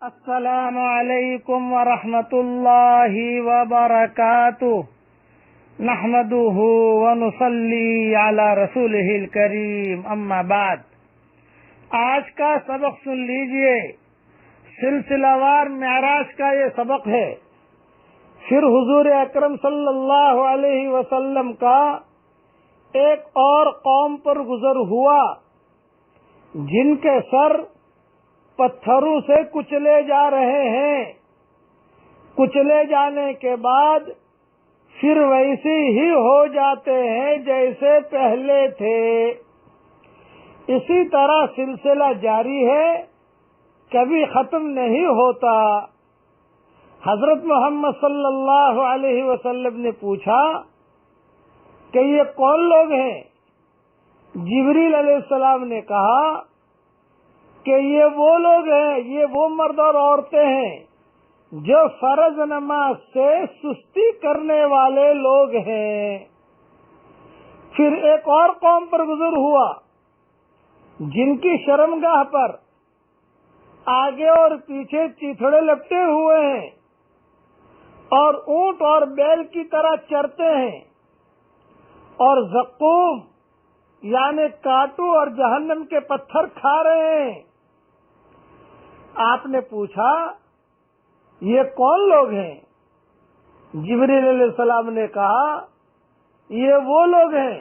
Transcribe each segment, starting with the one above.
السلام علیکم ورحمۃ اللہ وبرکاتہ نحمده ونصلی علی رسولہ الکریم اما بعد۔ آج کا سبق سن لیجئے، سلسلہ وار معراج کا یہ سبق ہے۔ پھر حضور اکرم صلی اللہ علیہ وسلم کا ایک اور قوم پر گزر ہوا جن کے سر پتھروں سے کچلے جا رہے ہیں، کچلے جانے کے بعد پھر ویسے ہی ہو جاتے ہیں جیسے پہلے تھے۔ اسی طرح سلسلہ جاری ہے، کبھی ختم نہیں ہوتا۔ حضرت محمد صلی اللہ علیہ وسلم نے پوچھا کہ یہ کون لوگ ہیں؟ جبریل علیہ السلام نے کہا کہ یہ وہ لوگ ہیں، یہ وہ مرد اور عورتیں ہیں جو فرض نماز سے سستی کرنے والے لوگ ہیں۔ پھر ایک اور قوم پر گزر ہوا جن کی شرمگاہ پر آگے اور پیچھے چیتھڑے لپٹے ہوئے ہیں اور اونٹ اور بیل کی طرح چرتے ہیں اور زقوم یعنی کاٹو اور جہنم کے پتھر کھا رہے ہیں۔ آپ نے پوچھا یہ کون لوگ ہیں؟ جبریل علیہ السلام نے کہا یہ وہ لوگ ہیں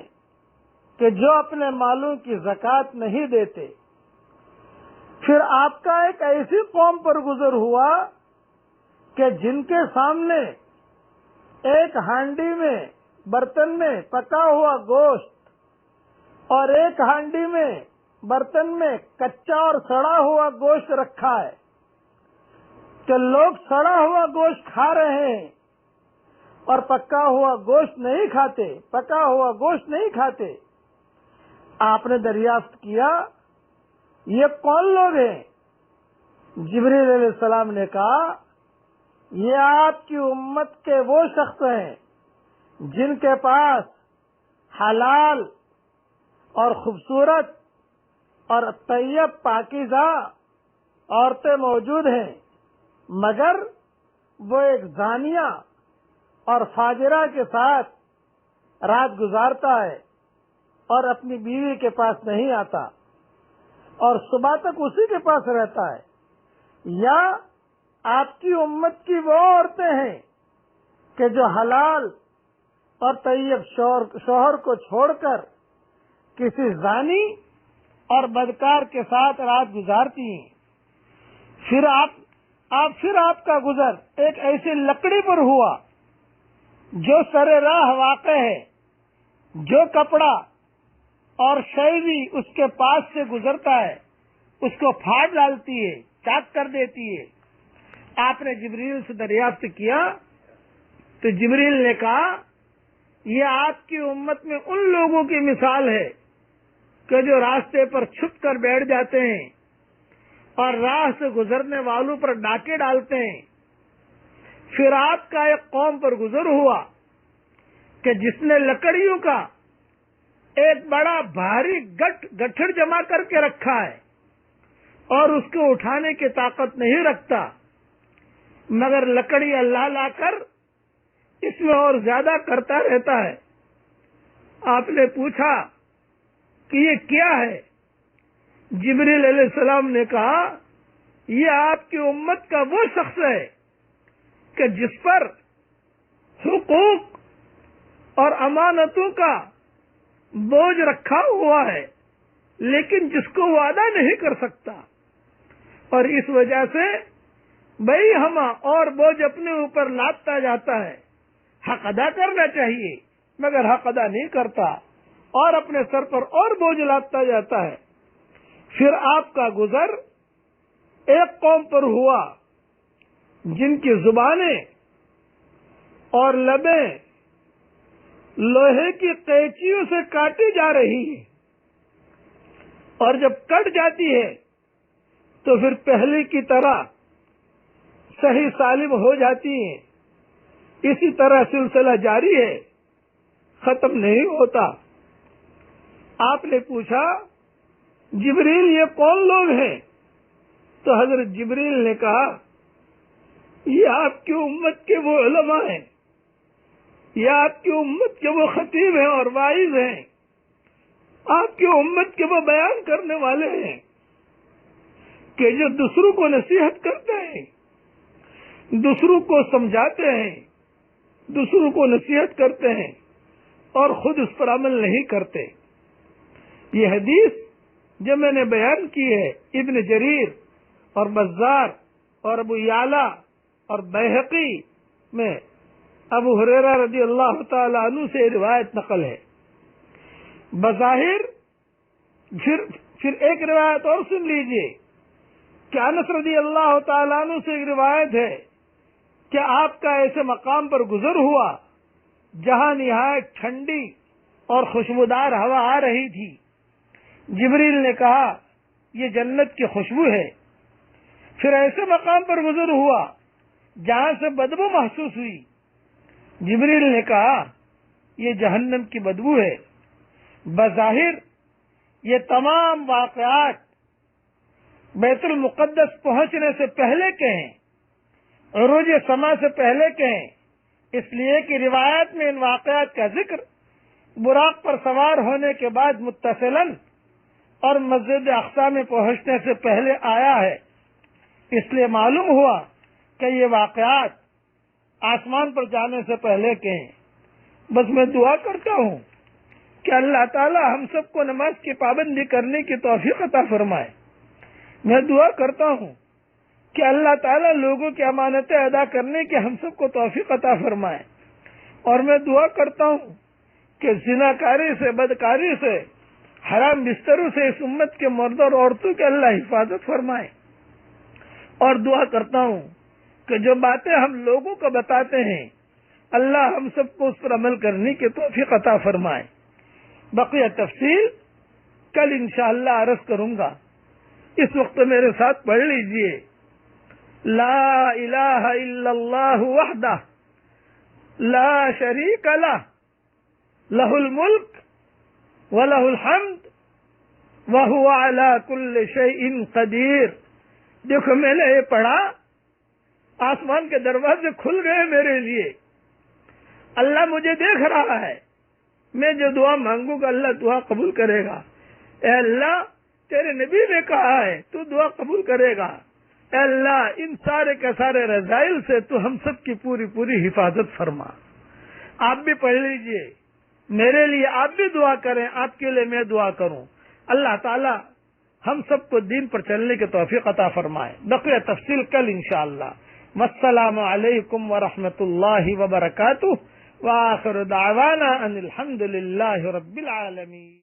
کہ جو اپنے مالوں کی زکوٰۃ نہیں دیتے۔ پھر آپ کا ایک ایسی قوم پر گزر ہوا کہ جن کے سامنے ایک ہانڈی میں برتن میں پکا ہوا گوشت اور ایک ہانڈی میں برتن میں کچا اور سڑا ہوا گوشت رکھا ہے کہ لوگ سڑا ہوا گوشت کھا رہے ہیں اور پکا ہوا گوشت نہیں کھاتے، پکا ہوا گوشت نہیں کھاتے۔ آپ نے دریافت کیا یہ کون لوگ ہیں؟ جبریل علیہ السلام نے کہا یہ آپ کی امت کے وہ شخص ہیں جن کے پاس حلال اور خوبصورت اور طیب پاکیزہ عورتیں موجود ہیں، مگر وہ ایک زانیہ اور فاجرہ کے ساتھ رات گزارتا ہے اور اپنی بیوی کے پاس نہیں آتا اور صبح تک اسی کے پاس رہتا ہے۔ یا آپ کی امت کی وہ عورتیں ہیں کہ جو حلال اور طیب شوہر کو چھوڑ کر کسی زانی اور بدکار کے ساتھ رات گزارتی ہیں۔ پھر آپ کا گزر ایک ایسی لکڑی پر ہوا جو سر راہ واقع ہے، جو کپڑا اور شے بھی اس کے پاس سے گزرتا ہے اس کو پھاڑ ڈالتی ہے، چاک کر دیتی ہے۔ آپ نے جبریل سے دریافت کیا تو جبریل نے کہا یہ آپ کی امت میں ان لوگوں کی مثال ہے کہ جو راستے پر چھپ کر بیٹھ جاتے ہیں اور راہ سے گزرنے والوں پر ڈاکے ڈالتے ہیں۔ پھر آپ کا ایک قوم پر گزر ہوا کہ جس نے لکڑیوں کا ایک بڑا بھاری گٹھڑ جمع کر کے رکھا ہے اور اس کو اٹھانے کی طاقت نہیں رکھتا، مگر لکڑی اللہ لا کر اس میں اور زیادہ کرتا رہتا ہے۔ آپ نے پوچھا کہ یہ کیا ہے؟ جبریل علیہ السلام نے کہا یہ آپ کی امت کا وہ شخص ہے کہ جس پر حقوق اور امانتوں کا بوجھ رکھا ہوا ہے لیکن جس کو وہ ادا نہیں کر سکتا، اور اس وجہ سے بھئی ہم اور بوجھ اپنے اوپر لاتا جاتا ہے۔ حق ادا کرنا چاہیے مگر حق ادا نہیں کرتا اور اپنے سر پر اور بوجھ لاتا جاتا ہے۔ پھر آپ کا گزر ایک قوم پر ہوا جن کی زبانیں اور لبیں لوہے کی قینچیوں سے کاٹی جا رہی ہیں اور جب کٹ جاتی ہے تو پھر پہلے کی طرح صحیح سالم ہو جاتی ہیں۔ اسی طرح سلسلہ جاری ہے، ختم نہیں ہوتا۔ آپ نے پوچھا جبریل یہ کون لوگ ہیں؟ تو حضرت جبریل نے کہا یہ آپ کی امت کے وہ علماء ہیں، یہ آپ کی امت کے وہ خطیب ہیں اور واعظ ہیں، آپ کی امت کے وہ بیان کرنے والے ہیں کہ جو دوسروں کو نصیحت کرتے ہیں، دوسروں کو سمجھاتے ہیں، دوسروں کو نصیحت کرتے ہیں اور خود اس پر عمل نہیں کرتے۔ یہ حدیث جو میں نے بیان کی ہے ابن جریر اور بزار اور ابو یعلا اور بیہقی میں ابو ہریرہ رضی اللہ تعالی عنہ سے روایت نقل ہے۔ بظاہر پھر ایک روایت اور سن لیجئے کہ انس رضی اللہ تعالیٰ عنہ سے ایک روایت ہے کہ آپ کا ایسے مقام پر گزر ہوا جہاں نہایت ٹھنڈی اور خوشبودار ہوا آ رہی تھی۔ جبریل نے کہا یہ جنت کی خوشبو ہے۔ پھر ایسے مقام پر گزر ہوا جہاں سے بدبو محسوس ہوئی۔ جبریل نے کہا یہ جہنم کی بدبو ہے۔ بظاہر یہ تمام واقعات بیت المقدس پہنچنے سے پہلے کے ہیں، عروج سما سے پہلے کے ہیں، اس لیے کہ روایت میں ان واقعات کا ذکر براق پر سوار ہونے کے بعد متصلاً اور مسجد اقصی میں پہنچنے سے پہلے آیا ہے۔ اس لیے معلوم ہوا کہ یہ واقعات آسمان پر جانے سے پہلے کے ہیں۔ بس میں دعا کرتا ہوں کہ اللہ تعالی ہم سب کو نماز کی پابندی کرنے کی توفیق عطا فرمائے۔ میں دعا کرتا ہوں کہ اللہ تعالی لوگوں کی امانتیں ادا کرنے کی ہم سب کو توفیق عطا فرمائے، اور میں دعا کرتا ہوں کہ زناکاری سے، بدکاری سے، حرام بستروں سے اس امت کے مرد اور عورتوں کی اللہ حفاظت فرمائے، اور دعا کرتا ہوں کہ جو باتیں ہم لوگوں کو بتاتے ہیں اللہ ہم سب کو اس پر عمل کرنے کی توفیق عطا فرمائے۔ بقیہ تفصیل کل انشاءاللہ عرض کروں گا۔ اس وقت میرے ساتھ پڑھ لیجئے لا الہ الا اللہ وحدہ لا شریک لہ لہ الملک ولہ الحمد وہو علی کل شیء قدیر۔ دیکھو میں نے یہ پڑھا، آسمان کے دروازے کھل گئے میرے لیے۔ اللہ مجھے دیکھ رہا ہے، میں جو دعا مانگوں گا اللہ دعا قبول کرے گا۔ اے اللہ تیرے نبی نے کہا ہے تو دعا قبول کرے گا۔ اے اللہ ان سارے کے سارے رذائل سے تو ہم سب کی پوری پوری حفاظت فرما۔ آپ بھی پڑھ لیجئے، میرے لیے آپ بھی دعا کریں، آپ کے لیے میں دعا کروں۔ اللہ تعالی ہم سب کو دین پر چلنے کی توفیق عطا فرمائے۔ بقیہ تفصیل کل انشاءاللہ۔ والسلام علیکم ورحمۃ اللہ وبرکاتہ، وآخر دعوانا ان الحمد للہ رب العالمین۔